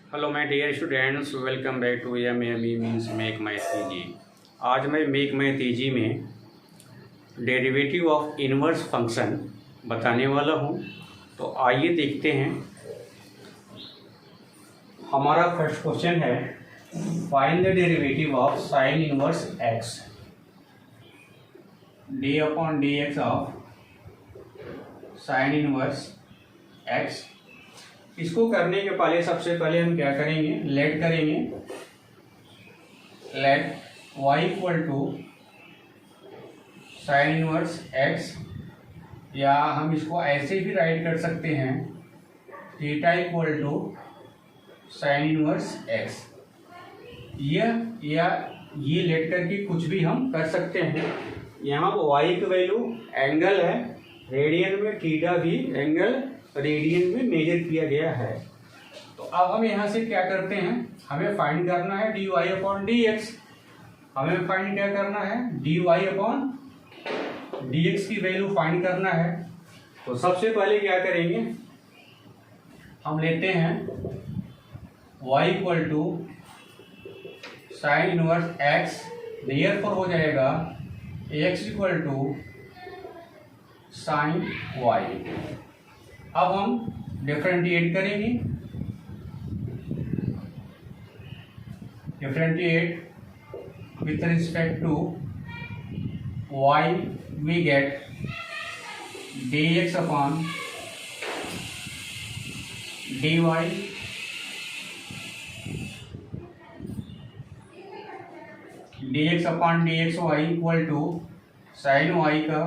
Hello my dear students, welcome back to M means make my थीजी। आज मैं make my थीजी में derivative of inverse function बताने वाला हूँ। तो आइए देखते हैं। हमारा फर्स्ट क्वेश्चन है, find the derivative of sine inverse x D upon d x of sine inverse x. इसको करने के पहले सबसे पहले हम क्या करेंगे, लेट करेंगे। Let y equal to sine inverse x, या हम इसको ऐसे भी राइट कर सकते हैं, theta equal to sine inverse x। ये लेट करके कुछ भी हम कर सकते हैं। यहाँ y की वैल्यू एंगल है रेडियन में, थीटा भी एंगल रेडियन में मेजर किया गया है। तो अब हम यहाँ से क्या करते हैं, हमें फाइंड करना है dy अपॉन dx। हमें फाइंड क्या करना है, dy अपॉन dx की वैल्यू फाइंड करना है। तो सबसे पहले क्या करेंगे, हम लेते हैं y equal to sine inverse x, therefore हो जाएगा x equal to sine y। अब हम डिफरेंशिएट करेंगे। Differentiate with respect to y, we get dx upon dy, dx upon dx y equal to sine y का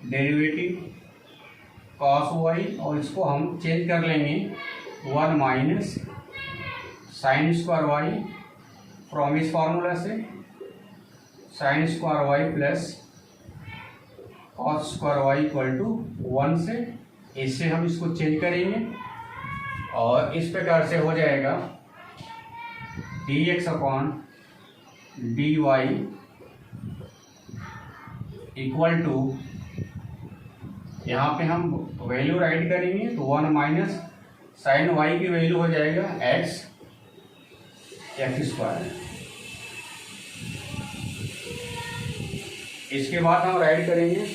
derivative cos y, और इसको हम change कर लेंगे 1 minus sine square y from इस फार्मूला से, sine square y plus cos square y equal to 1 से। इससे हम इसको चेंज करेंगे और इस प्रकार से हो जाएगा dx upon dy equal to, यहाँ पे हम वैल्यू राइट करेंगे तो 1 माइनस साइन वाई की वैल्यू हो जाएगा एक्स स्क्वायर। इसके बाद हम राइट करेंगे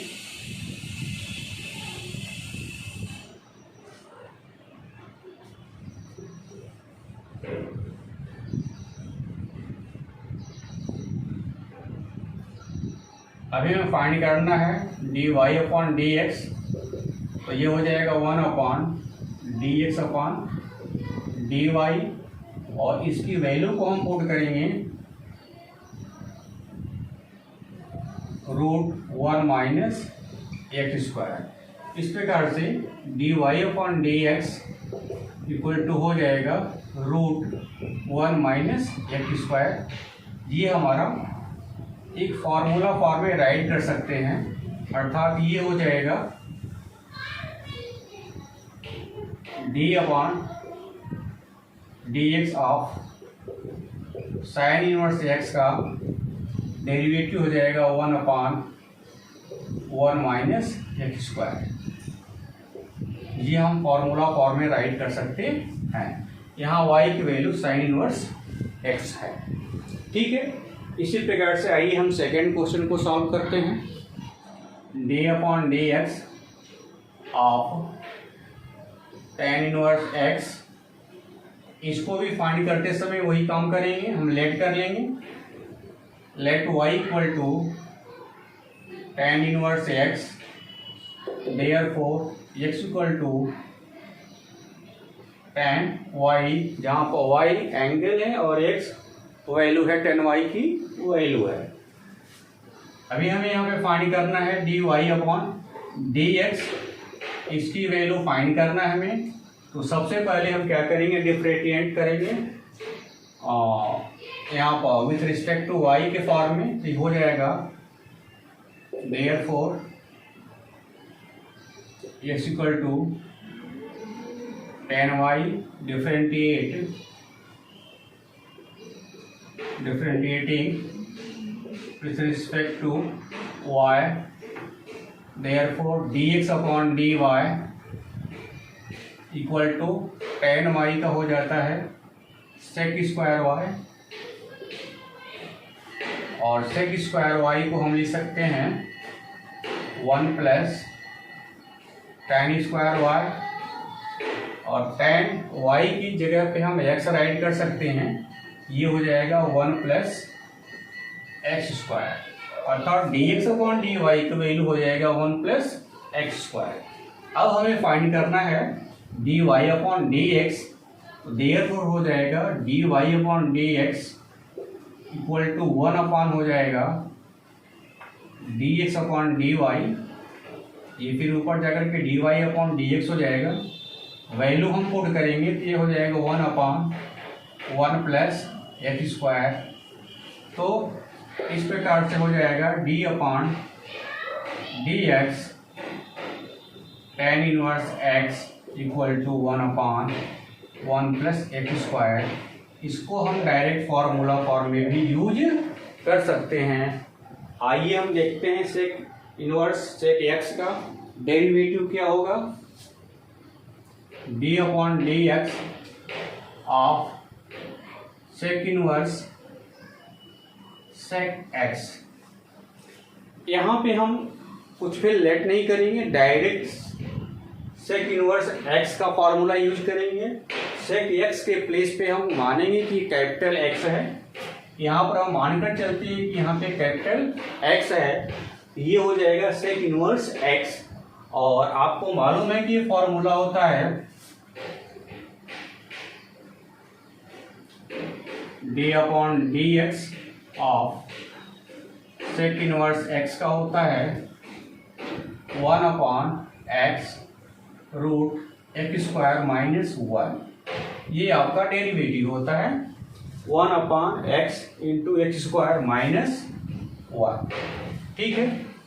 अभी हमें फाइंड करना है dy अपॉन dx। तो ये हो जाएगा 1 अपॉन dx अपॉन dy, और इसकी वैल्यू को हम पुट करेंगे √1 माइनस एक्स स्क्वायर। इस प्रकार से dy upon dx equal to हो जाएगा √1 माइनस एक्स स्क्वायर। ये हमारा एक फॉर्मूला फॉर्म में राइट कर सकते हैं, अर्थात ये हो जाएगा d upon dx of sine inverse x का डेरिवेटिव हो जाएगा 1 अपॉन 1 माइनस एक्स स्क्वायर। ये हम फॉर्मूला फॉर्म में राइट कर सकते हैं। यहाँ y की वैल्यू साइन इनवर्स x है। ठीक है, इसी प्रकार से आइए हम सेकेंड क्वेश्चन को सॉल्व करते हैं। d upon dx of tan inverse x, इसको भी फाइंड करते समय वही काम करेंगे, हम लेट कर लेंगे। Let y equal to tan inverse x, therefore x equal to tan y, जहाँ पर y एंगल है और x वैल्यू है, tan y की वैल्यू है। अभी हमें यहाँ पे फाइंड करना है dy अपॉन dx, इसकी वैल्यू फाइंड करना है हमें। तो सबसे पहले हम क्या करेंगे, डिफरेंशिएट करेंगे यहाँ पर विथ रिस्पेक्ट टू y के फॉर्म में। तो हो जाएगा therefore x equal to tan y, differentiating with respect to y, therefore dx upon dy equal to tan y का हो जाता है सेक स्क्वायर वाई, और सेक स्क्वायर वाई को हम लिख सकते हैं 1 प्लस टेन स्क्वायर वाई, और टेन वाई की जगह पे हम एक्स राइट कर सकते हैं, ये हो जाएगा 1 प्लस एक्स स्क्वायर, अर्थात d x upon d y का वैल्यू हो जाएगा 1 प्लस एक्स स्क्वायर। अब हमें फाइंड करना है d y upon d x, तो देयरफॉर हो जाएगा d y upon d x equal to 1 upon हो जाएगा d x upon d y, ये फिर ऊपर जाकर के d y upon d x हो जाएगा, वैल्यू हम पुट करेंगे तो ये हो जाएगा 1 अपॉन 1 प्लस एक्स स्क्वायर। तो इस प्रकार से हो जाएगा d upon d x tan inverse x equal to 1 upon 1 plus x square. इसको हम डायरेक्ट फार्मूला फॉर्म में भी यूज कर सकते हैं। आइए हम देखते हैं सेक इनवर्स सेक एक्स का डेरिवेटिव क्या होगा, d upon d x of sec inverse sec x. यहाँ पे हम कुछ भी लेट नहीं करेंगे, डायरेक्ट सेक इनवर्स एक्स का फॉर्मूला यूज करेंगे। सेक एक्स के प्लेस पे हम मानेंगे कि कैपिटल एक्स है, यहाँ पर हम मानकर चलते हैं कि यहाँ पे कैपिटल एक्स है, ये हो जाएगा सेक इनवर्स एक्स। और आपको मालूम है कि ये फॉर्मूला होता है d upon d x of sec inverse x का होता है 1 upon x root x square minus 1, ये आपका डेरिवेटिव होता है 1 upon x into x square minus 1। ठीक है,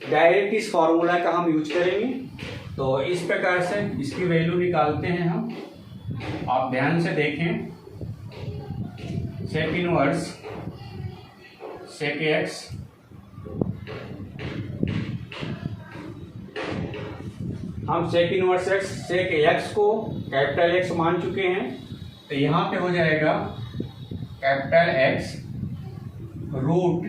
डायरेक्ट इस फॉर्मूला का हम यूज करेंगे। तो इस प्रकार से इसकी वैल्यू निकालते हैं हम, आप ध्यान से देखें, सेक इनवर्स सेक एक्स हम sec inverse x sec x को कैपिटल एक्स मान चुके हैं, तो यहाँ पे हो जाएगा capital X root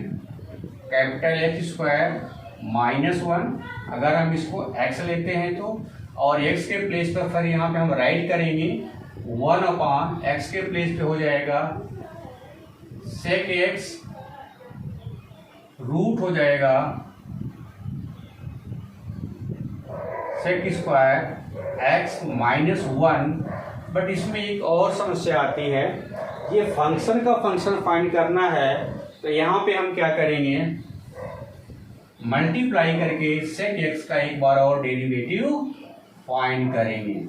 capital X square minus 1, अगर हम इसको एक्स लेते हैं तो, और एक्स के प्लेस पर फिर यहाँ पे हम राइट करेंगे 1 अपॉन एक्स के प्लेस पे हो जाएगा सेक एक्स रूट हो जाएगा sec square x minus 1। But इसमें एक और समस्या आती है, ये फंक्शन का फंक्शन फाइंड करना है, तो यहाँ पे हम क्या करेंगे, मल्टीप्लाई करके सेक एक्स का एक बार और डेरिवेटिव फाइंड करेंगे।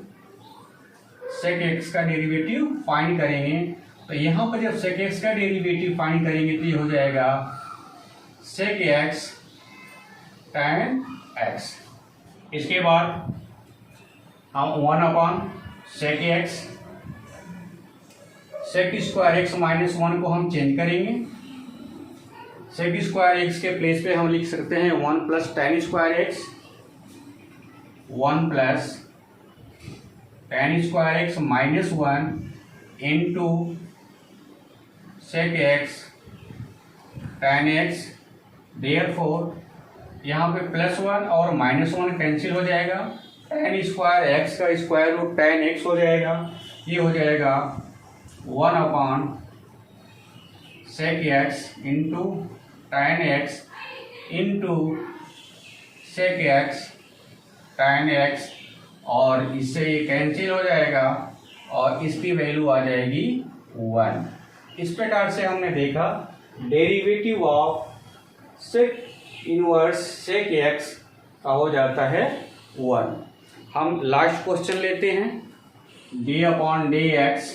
सेक एक्स का डेरिवेटिव फाइंड करेंगे, तो यहाँ पर जब सेक एक्स का डेरिवेटिव फाइंड करेंगे तो ये हो जाएगा सेक एक्स tan एक्स। इसके बाद हम 1 upon sec x sec square x minus 1 को हम चेंज करेंगे, सेक स्क्वायर एक्स के प्लेस पे हम लिख सकते हैं 1 plus tan square x, 1 plus tan square x minus 1 into sec x tan x. Therefore यहाँ पे प्लस 1 और माइनस 1 कैंसिल हो जाएगा, टेन स्क्वायर एक्स का स्क्वायर रूट टेन एक्स हो जाएगा, ये हो जाएगा 1 upon sec x into tan x into sec x tan x, और इससे ये कैंसिल हो जाएगा और इसकी वैल्यू आ जाएगी 1। इस प्रकार से हमने देखा derivative of sec inverse sec x का हो जाता है 1। हम लास्ट क्वेश्चन लेते हैं, D upon d x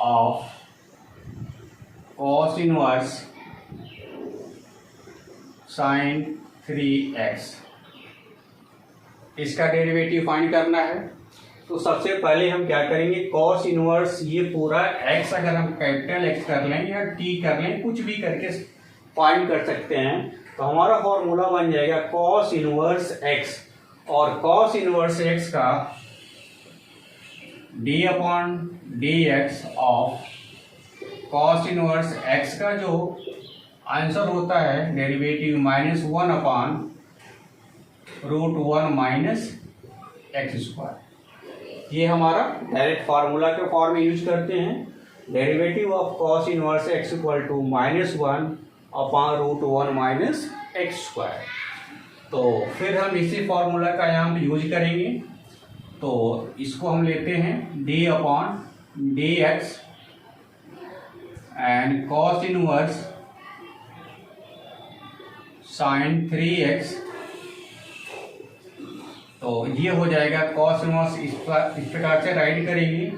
of cos inverse sine 3x, इसका डेरिवेटिव फाइंड करना है। तो सबसे पहले हम क्या करेंगे, कॉस इनवर्स ये पूरा x अगर हम कैपिटल x कर लें या t कर लें, कुछ भी करके फाइंड कर सकते हैं, तो हमारा फॉर्मूला बन जाएगा कॉस इनवर्स x, और कॉस इनवर्स x का d upon d x of cos inverse x का जो आंसर होता है derivative -1 upon √1 minus x square. ये हमारा डायरेक्ट फार्मूला के फॉर्म में यूज करते हैं। Derivative of cos inverse x equal to -1 upon √1 minus x square. तो फिर हम इसी फार्मूला का यहाँ पे यूज करेंगे। तो इसको हम लेते हैं D upon d x and cos inverse sine 3x। तो ये हो जाएगा कॉस इनवर्स, इस प्रकार से राइट करेंगे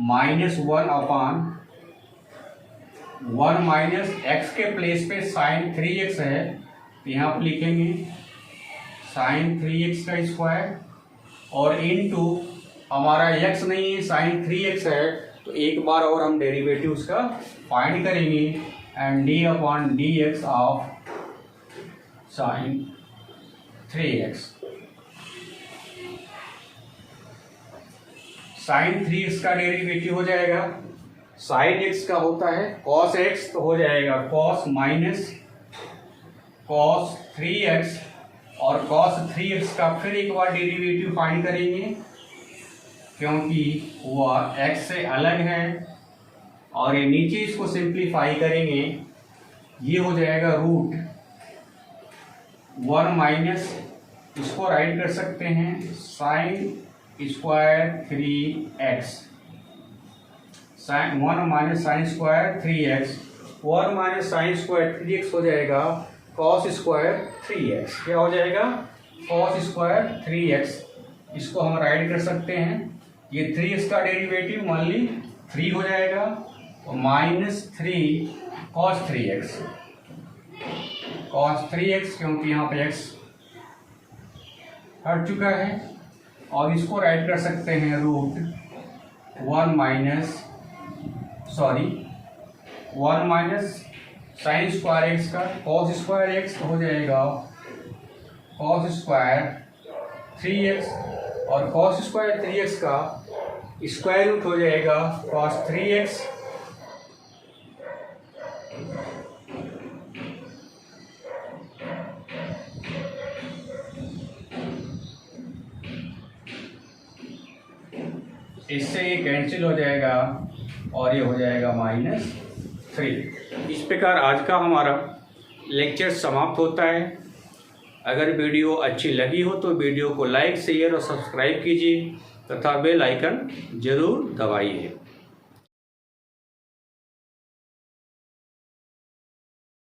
-1 अपॉन 1 माइनस एक्स के प्लेस पे साइन 3x है तो यहाँ पर लिखेंगे साइन 3x का स्क्वायर और इनटू हमारा x नहीं है साइन 3x है तो एक बार और हम डेरिवेटिव उसका फाइंड करेंगे and d upon d x of sine 3x। Sine 3x का डेरिवेटिव हो जाएगा साइन x का होता है कॉस x तो हो जाएगा कॉस माइनस कॉस 3x और कॉस 3x का फिर एक बार डेरिवेटिव फाइंड करेंगे क्योंकि वह x से अलग है और ये नीचे इसको सिंप्लीफाई करेंगे ये हो जाएगा √1 माइनस इसको राइट कर सकते हैं sine square 3x sine 1 minus sine square 3x 1 minus sine square 3x हो जाएगा कॉस स्क्वायर 3x। क्या हो जाएगा कॉस स्क्वायर 3x। इसको हम राइट कर सकते हैं ये 3x का डेरिवेटिव मान ली 3 हो जाएगा और -3 कॉस 3x क्योंकि यहाँ पे x हट चुका है और इसको राइट कर सकते हैं √1 माइनस साइन स्क्वायर x का कॉस स्क्वायर x हो जाएगा कॉस स्क्वायर 3x और कॉस स्क्वायर 3x का स्क्वायर रूट हो जाएगा कॉस 3x। इससे ये कैंसिल हो जाएगा और ये हो जाएगा -3। इस प्रकार आज का हमारा लेक्चर समाप्त होता है। अगर वीडियो अच्छी लगी हो तो वीडियो को लाइक शेयर और सब्सक्राइब कीजिए तथा बेल आइकन जरूर दबाइए।